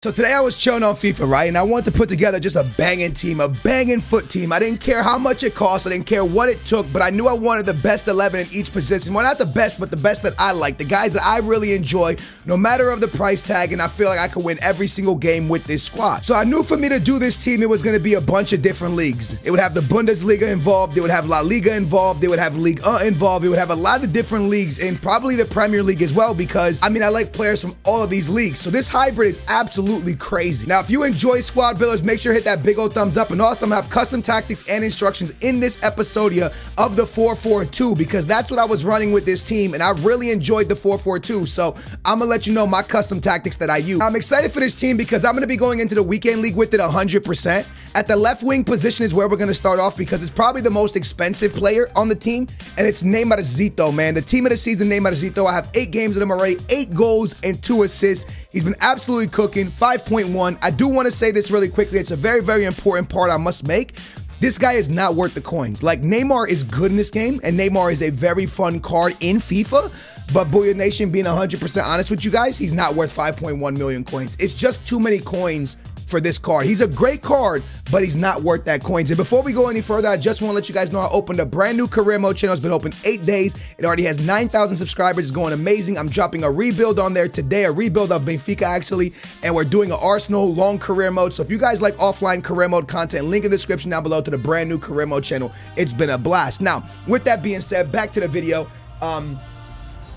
So today I was chilling on FIFA, right? And I wanted to put together just a banging team, a banging foot team. I didn't care how much it cost. I didn't care what it took, but I knew I wanted the best 11 in each position. Well, not the best, but the best that I like, the guys that I really enjoy, no matter of the price tag, and I feel like I could win every single game with this squad. So I knew for me to do this team, it was going to be a bunch of different leagues. It would have the Bundesliga involved. It would have La Liga involved. It would have Ligue 1 involved. It would have a lot of different leagues and probably the Premier League as well because, I like players from all of these leagues. So this hybrid is absolutely crazy. Now, if you enjoy squad builders, make sure to hit that big old thumbs up. And also, I'm gonna have custom tactics and instructions in this episode of the 4-4-2 because that's what I was running with this team. And I really enjoyed the 4-4-2. So I'm gonna let you know my custom tactics that I use. I'm excited for this team because I'm gonna be going into the weekend league with it 100%. At the left wing position is where we're going to start off because it's probably the most expensive player on the team, and it's Neymarzito, man. The team of the season, Neymarzito. I have 8 games with him already, 8 goals and 2 assists. He's been absolutely cooking, 5.1. I do want to say this really quickly. It's a very, very important part I must make. This guy is not worth the coins. Like, Neymar is good in this game, and Neymar is a very fun card in FIFA, but Booyah Nation, being 100% honest with you guys, he's not worth 5.1 million coins. It's just too many coins for this card. He's a great card, but he's not worth that coins. And before we go any further, I just want to let you guys know I opened a brand new career mode channel. It's been open 8 days. It already has 9,000 subscribers. It's going amazing. I'm dropping a rebuild on there today, a rebuild of Benfica actually, and we're doing an Arsenal long career mode. So if you guys like offline career mode content, link in the description down below to the brand new career mode channel. It's been a blast. Now, with that being said, back to the video.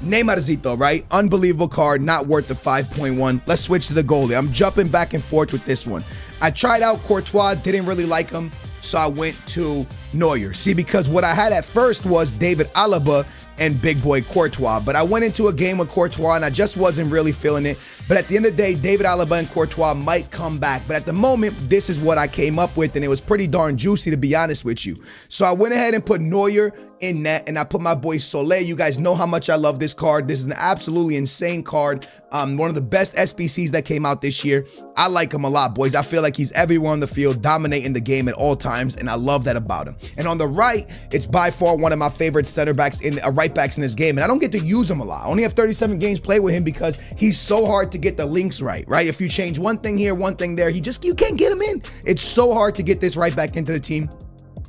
Neymarzito, right? Unbelievable card, not worth the 5.1. Let's switch to the goalie. I'm jumping back and forth with this one. I tried out Courtois, didn't really like him, so I went to Neuer. See, because what I had at first was David Alaba and big boy Courtois, but I went into a game with Courtois and I just wasn't really feeling it. But at the end of the day, David Alaba and Courtois might come back. But at the moment, this is what I came up with, and it was pretty darn juicy, to be honest with you. So I went ahead and put Neuer in net, and I put my boy Soleil. You guys know how much I love this card. This is an absolutely insane card. One of the best SBCs that came out this year. I like him a lot, boys. I feel like he's everywhere on the field, dominating the game at all times, and I love that about him. And on the right, it's by far one of my favorite center backs right backs in this game, and I don't get to use him a lot. I only have 37 games played with him because he's so hard to get the links right? If you change one thing here, one thing there, you can't get him in. It's so hard to get this right back into the team.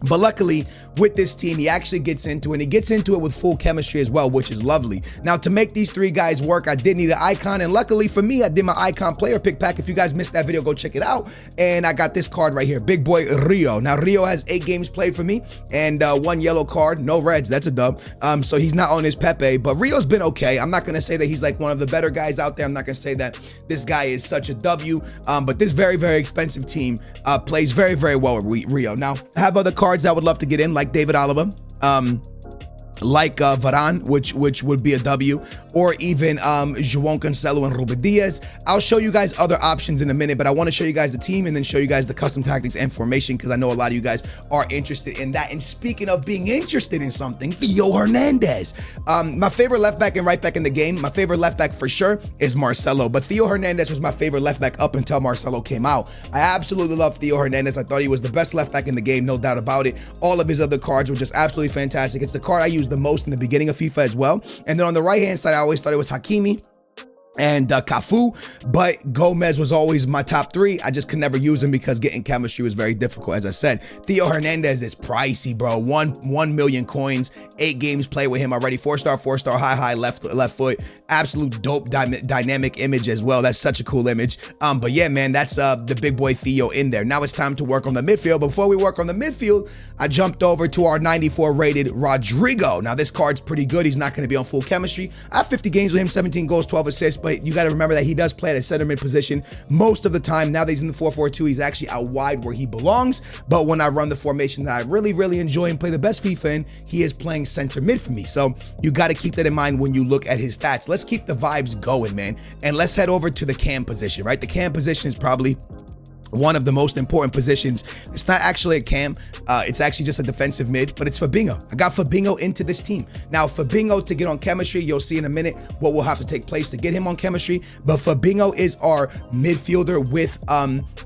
But luckily, with this team, he actually gets into it, and he gets into it with full chemistry as well, which is lovely. Now, to make these 3 guys work, I did need an icon, and luckily for me, I did my icon player pick pack. If you guys missed that video, go check it out. And I got this card right here, big boy Rio. Now, Rio has 8 games played for me, and 1 yellow card, no reds. That's a dub. So he's not on his Pepe, but Rio's been okay. I'm not going to say that he's like one of the better guys out there. I'm not going to say that this guy is such a W, but this very, very expensive team plays very, very well with Rio. Now, I have other cards that I would love to get in, like David Alaba, like Varane, which would be a W, or even João Cancelo and Ruben Diaz. I'll show you guys other options in a minute, but I want to show you guys the team and then show you guys the custom tactics and formation because I know a lot of you guys are interested in that. And speaking of being interested in something, Theo Hernandez. My favorite left back and right back in the game, my favorite left back for sure is Marcelo, but Theo Hernandez was my favorite left back up until Marcelo came out. I absolutely love Theo Hernandez. I thought he was the best left back in the game, no doubt about it. All of his other cards were just absolutely fantastic. It's the card I used the most in the beginning of FIFA as well. And then on the right hand side, I always thought it was Hakimi and Cafu, but Gomez was always my top 3. I just could never use him because getting chemistry was very difficult. As I said, Theo Hernandez is pricey, bro. 1 million coins, 8 games played with him already. 4-star, 4-star, high left foot. Absolute dope dynamic image as well. That's such a cool image. But yeah, man, that's the big boy Theo in there. Now it's time to work on the midfield. Before we work on the midfield, I jumped over to our 94 rated Rodrigo. Now this card's pretty good. He's not going to be on full chemistry. I have 50 games with him, 17 goals, 12 assists. But you got to remember that he does play at a center mid position most of the time. Now that he's in the 4-4-2, he's actually out wide where he belongs. But when I run the formation that I really, really enjoy and play the best FIFA in, he is playing center mid for me. So you got to keep that in mind when you look at his stats. Let's keep the vibes going, man. And let's head over to the cam position, right? The cam position is probably one of the most important positions. It's not actually a cam, it's actually just a defensive mid, but it's Fabinho. I got Fabinho into this team. Now, Fabinho, to get on chemistry, you'll see in a minute what will have to take place to get him on chemistry, but Fabinho is our midfielder with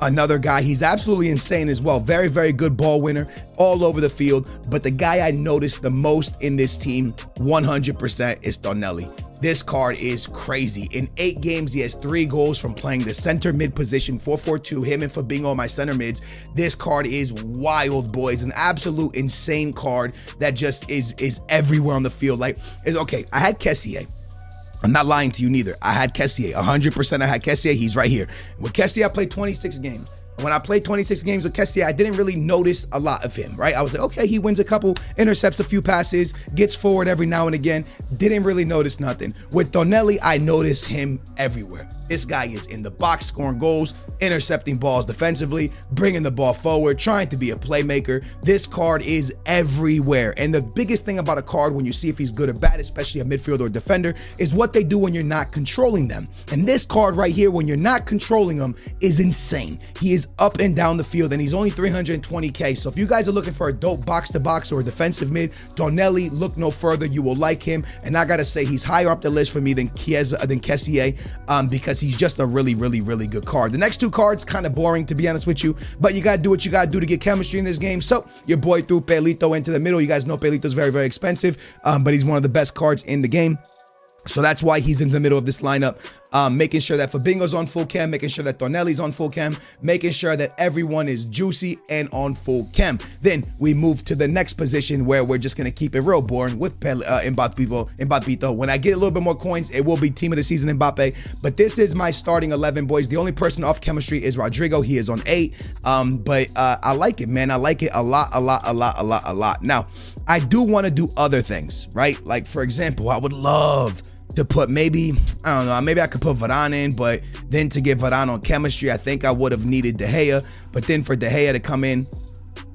another guy. He's absolutely insane as well. Very, very good ball winner all over the field, but the guy I noticed the most in this team 100% is Tonelli. This card is crazy. In 8 games, he has 3 goals from playing the center mid position, 4-4-2, him and Fabinho, my center mids. This card is wild, boys. An absolute insane card that just is everywhere on the field. Like, it's okay. I had Kessié. I'm not lying to you neither. I had Kessié. 100% I had Kessié. He's right here. With Kessié, I played 26 games. When I played 26 games with Kessié, I didn't really notice a lot of him, right? I was like, okay, he wins a couple, intercepts a few passes, gets forward every now and again. Didn't really notice nothing. With Tonelli, I noticed him everywhere. This guy is in the box, scoring goals, intercepting balls defensively, bringing the ball forward, trying to be a playmaker. This card is everywhere. And the biggest thing about a card when you see if he's good or bad, especially a midfielder or defender, is what they do when you're not controlling them. And this card right here, when you're not controlling him, is insane. He is up and down the field, and he's only 320K. So if you guys are looking for a dope box-to-box or a defensive mid, Tonelli, look no further. You will like him. And I gotta say, he's higher up the list for me than Kessié, because he's just a really, really, really good card. The next 2 cards, kind of boring, to be honest with you, but you gotta do what you gotta do to get chemistry in this game. So your boy threw Pelito into the middle. You guys know Pelito's very, very expensive, but he's one of the best cards in the game. So that's why he's in the middle of this lineup, making sure that Fabinho's on full chem, making sure that Tonelli's on full chem, making sure that everyone is juicy and on full chem. Then we move to the next position where we're just going to keep it real boring with Mbappé. When I get a little bit more coins, it will be team of the season Mbappé. But this is my starting 11, boys. The only person off chemistry is Rodrigo. He is on 8. But I like it, man. I like it a lot. Now, I do want to do other things, right? Like, for example, I would love to put maybe I could put Varane in, but then to get Varane on chemistry, I think I would have needed De Gea. But then for De Gea to come in,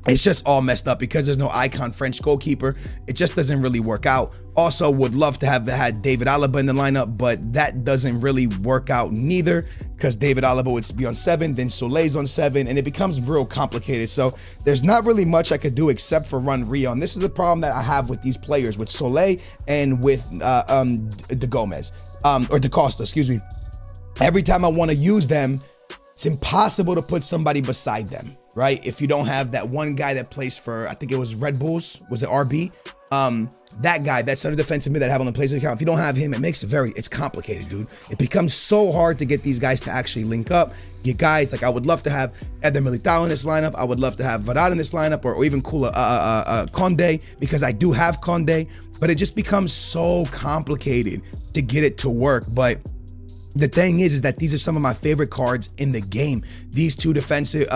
it's just all messed up because there's no icon French goalkeeper. It just doesn't really work out. Also, would love to have had David Alaba in the lineup, but that doesn't really work out neither because David Alaba would be on 7, then Soleil's on 7, and it becomes real complicated. So there's not really much I could do except for run Rio. And this is the problem that I have with these players, with Soleil and with De Gomez, or De Costa, excuse me. Every time I want to use them, it's impossible to put somebody beside them, right? If you don't have that one guy that plays for, I think it was Red Bulls, was it RB? That guy, that center defensive mid that I have on the PlayStation account, if you don't have him, it makes it it's complicated, dude. It becomes so hard to get these guys to actually link up. Get guys, like I would love to have Eder Militao in this lineup. I would love to have Varane in this lineup, or even Condé, because I do have Condé, but it just becomes so complicated to get it to work. But the thing is that these are some of my favorite cards in the game. These two defenders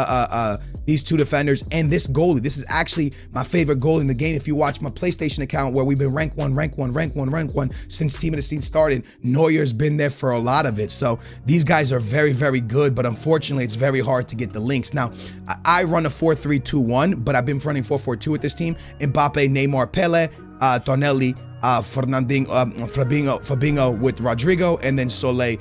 and this goalie. This is actually my favorite goalie in the game. If you watch my PlayStation account where we've been rank one since Team of the Scene started, Neuer's been there for a lot of it. So these guys are very, very good, but unfortunately it's very hard to get the links. Now, I run a 4-3-2-1, but I've been running 4-4-2 with this team. Mbappe, Neymar, Pele, Tonelli, Fabinho with Rodrigo, and then Soleil,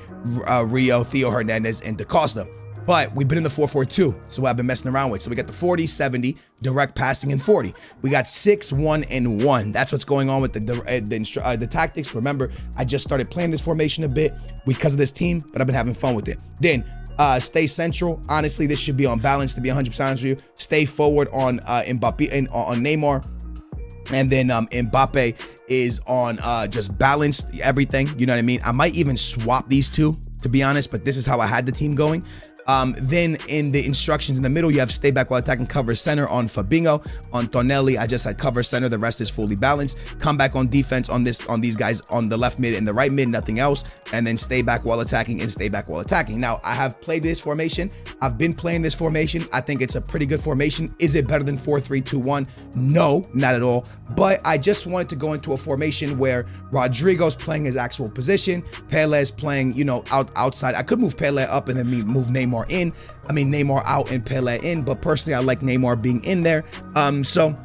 Rio, Theo Hernandez, and Da Costa. But we've been in the 4-4-2, so I've been messing around with. So we got the 40-70, direct passing, and 40. We got 6-1-1. That's what's going on with the tactics. Remember, I just started playing this formation a bit because of this team, but I've been having fun with it. Then stay central. Honestly, this should be on balance, to be 100% honest with you. Stay forward on Mbappe and on Neymar. And then Mbappe is on just balanced everything. You know what I mean? I might even swap these two, to be honest, but this is how I had the team going. Then in the instructions in the middle, you have stay back while attacking, cover center on Fabinho. On Tonelli, I just had cover center. The rest is fully balanced. Come back on defense on these guys on the left mid and the right mid, nothing else. And then stay back while attacking and stay back while attacking. Now, I have played this formation. I've been playing this formation. I think it's a pretty good formation. Is it better than 4-3-2-1? No, not at all. But I just wanted to go into a formation where Rodrigo's playing his actual position. Pele's playing, outside. I could move Pele up and then move Neymar in. Neymar out and Pele in, but personally I like Neymar being in there. So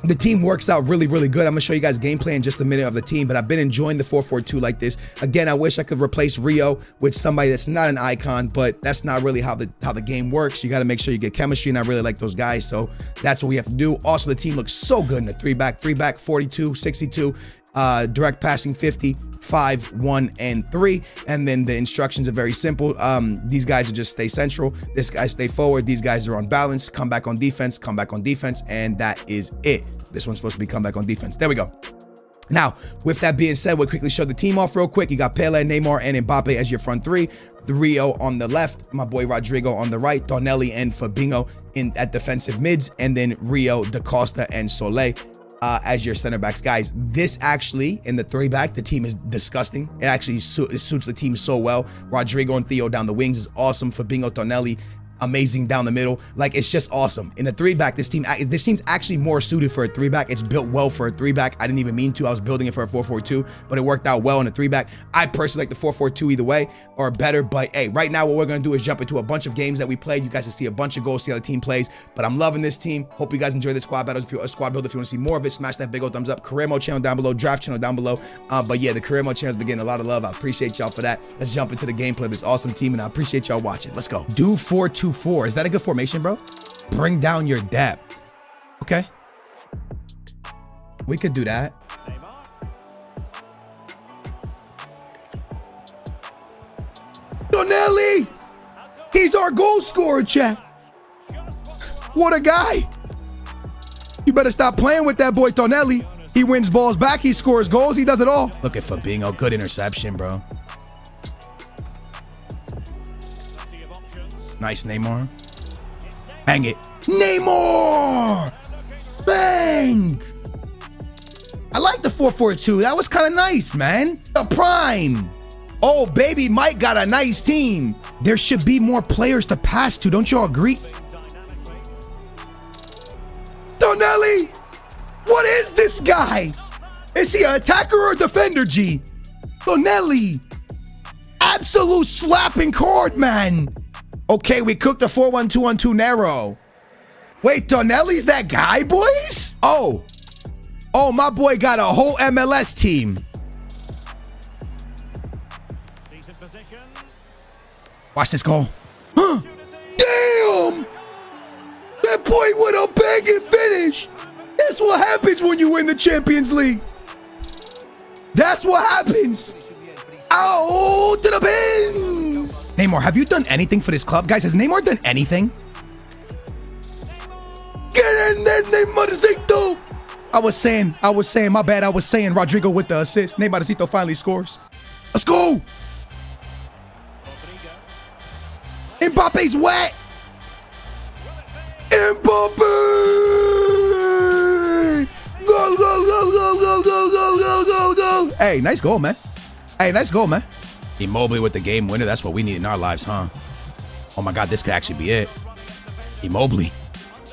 the team works out really, really good. I'm gonna show you guys gameplay in just a minute of the team, but I've been enjoying the 4-4-2 like this. Again, I wish I could replace Rio with somebody that's not an icon, but that's not really how the game works. You got to make sure you get chemistry, and I really like those guys, so that's what we have to do. Also, the team looks so good in the 3-back, 42, 62, direct passing 50, 5, 1, and 3. And then the instructions are very simple. These guys are just stay central. This guy stay forward. These guys are on balance. Come back on defense. And that is it. This one's supposed to be come back on defense. There we go. Now, with that being said, we'll quickly show the team off real quick. You got Pele, Neymar, and Mbappe as your front three. The Rio on the left, my boy Rodrigo on the right, Tonelli and Fabinho at defensive mids, and then Rio, Da Costa, and Soler as your center backs. Guys, this actually, in the three-back, the team is disgusting. It actually suits the team so well. Rodrigo and Theo down the wings is awesome. Fabinho, Tonelli, amazing down the middle. Like, it's just awesome. In the three-back, this team's actually more suited for a three-back. It's built well for a three-back. I didn't even mean to. I was building it for a 4-4-2, but it worked out well in a three-back. I personally like the 4-4-2 either way or better, but hey, right now what we're going to do is jump into a bunch of games that we played. You guys can see a bunch of goals, see how the team plays, but I'm loving this team. Hope you guys enjoy the squad battles. If you're a squad builder, if you want to see more of it, smash that big old thumbs up. Career mode channel down below, draft channel down below. But yeah, the career mode channel's been getting a lot of love. I appreciate y'all for that. Let's jump into the gameplay of this awesome team, and I appreciate y'all watching. Let's go. Do 4-2-4. Is that a good formation, bro? Bring down your depth. Okay. We could do that. Tonelli! He's our goal scorer, chat. What a guy. You better stop playing with that boy, Tonelli. He wins balls back. He scores goals. He does it all. Look at Fabinho. Good interception, bro. Nice, Neymar. Hang it. Neymar! Bang! I like the 4-4-2. That was kind of nice, man. The prime. Oh, baby Mike got a nice team. There should be more players to pass to. Don't y'all agree? Tonelli! What is this guy? Is he an attacker or a defender, G? Tonelli! Absolute slapping card, man. Okay, we cooked a 4-1-2-1-2 narrow. Wait, Tonelli's that guy, boys? Oh, my boy got a whole MLS team. Watch this goal. Huh? Damn! That boy with a banging finish. That's what happens when you win the Champions League. That's what happens. Ow, to the pins. Neymar, have you done anything for this club? Guys, has Neymar done anything? Get in there, Neymarcito. I was saying, my bad. I was saying Rodrigo with the assist. Neymarcito finally scores. Let's go. Mbappe's wet. Mbappe. Go, go, go, go, go, go, go, go, go, go. Hey, nice goal, man. Hey, nice goal, man. Immobile with the game winner. That's what we need in our lives, huh? Oh, my God, this could actually be it. Immobile.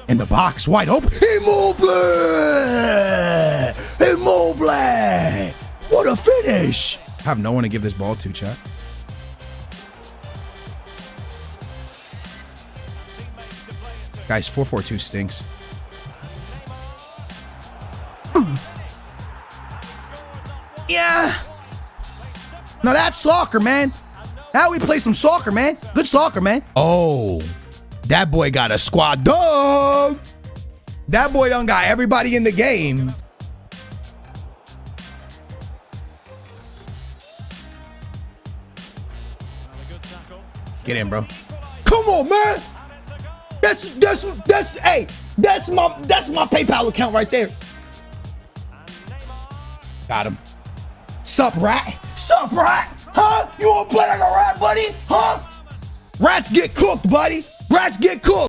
In the box, wide open. Immobile! Immobile! What a finish! I have no one to give this ball to, chat. Guys, 4-4-2 stinks. Yeah. Now that's soccer, man. Now we play some soccer, man. Good soccer, man. Oh. That boy got a squad dub. That boy done got everybody in the game. Get in, bro. Come on, man. That's my PayPal account right there. Got him. Sup, rat? Sup, rat? Huh? You wanna play like a rat, buddy? Huh? Rats get cooked, buddy. Rats get cooked.